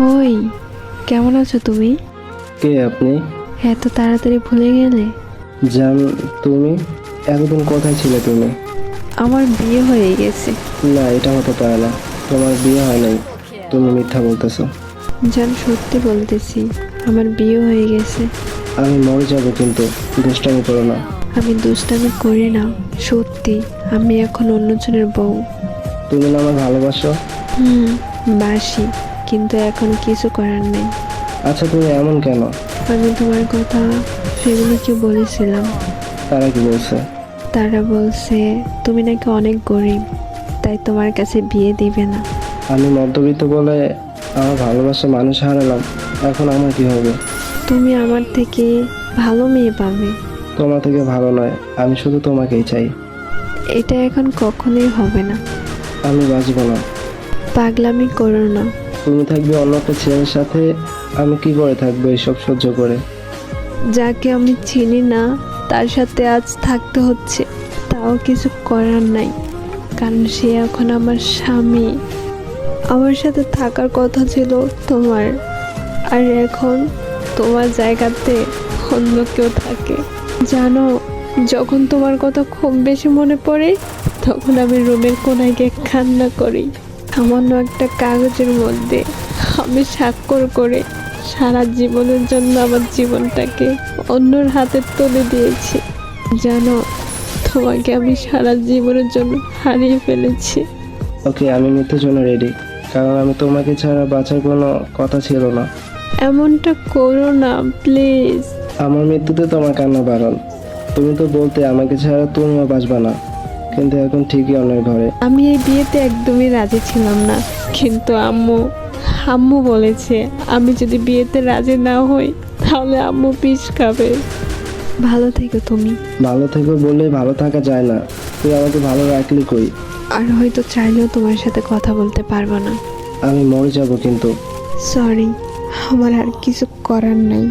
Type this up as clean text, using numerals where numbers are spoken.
ওই, কেমন আছো তুমি? কে আপনি? এত তাড়াতাড়ি ভুলে গেলে? জান, তুমি এতদিন কোথায় ছিলে তুমি? আমার বিয়ে হয়ে গেছে। না, এটা হতে পারে না। তোমার বিয়ে হয় নাই, তুমি মিথ্যা বলতেছো। জান, সত্যি বলতেছি, আমার বিয়ে হয়ে গেছে। আমি মরে যাবো, কিন্তু দুষ্টামি করো না। আমি দুষ্টামি করি না, সত্যি। আমি এখন অন্যজনের বউ। তুমি না আমার ভালোবাসো? বাসি, কিন্তু এখন কিছু করার নেই। আচ্ছা, তুমি এমন কেন? আমি তোমার কথা ফ্যামিলিকে বলেছিলাম। তারা কি বলছে? তারা বলছে তুমি নাকি অনেক গরিব, তাই তোমার কাছে বিয়ে দিবে না। আমি মধ্যবিত্ত বলে আমার ভালোবাসা মানুষ হারালাম, এখন আমার কি হবে? তুমি আমার থেকে ভালো মেয়ে পাবে। তোমার থেকে ভালো নয়, আমি শুধু তোমাকেই চাই। এটা এখন কখনোই হবে না। আমি বাঁচবো না। পাগলামি করো না। তুমি থাকবে অন্য একটা ছেলের সাথে, আমি কি করে থাকবো এইসব সহ্য করে? যাকে আমি চিনি না তার সাথে আজ থাকতে হচ্ছে, তাও কিছু করার নাই, কারণ সে এখন আমার স্বামী। আমার সাথে থাকার কথা ছিল তোমার, আর এখন তোমার জায়গাতে অন্য কেউ থাকে। জানো, যখন তোমার কথা খুব বেশি মনে পড়ে, তখন আমি রুমের কোনায় গিয়ে কান্না করি। সামান্য একটা কাগজের মধ্যে আমি স্বাক্ষর করে সারা জীবনের জন্য আমার জীবনটাকে অন্যর হাতে তুলে দিয়েছি। জানো, তোমাকে আমি সারা জীবনের জন্য হারিয়ে ফেলেছি। ওকে, আমি মৃত্যুর জন্য রেডি, কারণ আমি তোমাকে ছাড়া বাঁচার কোনো কথা ছিল না। এমনটা করো না প্লিজ। আমার মৃত্যুতে তোমার কান্না বারণ। তুমি তো বলতে আমাকে ছাড়া তুমিও বাঁচবা না, কিন্তু এখন ঠিকই অন্যের ঘরে। আমি এই বিয়েতে একদমই রাজি ছিলাম না, কিন্তু আম্মু বলেছে আমি যদি বিয়েতে রাজি না হই তাহলে আম্মু পিস খাবে। ভালো থেকো তুমি। ভালো থেকে বললে ভালো থাকা যায় না। তুই আমাকে ভালো রাখলি কই? আর হয়তো চাইলেও তোমার সাথে কথা বলতে পারবো না। আমি মরে যাব, কিন্তু সরি, আমার আর কিছু করার নাই।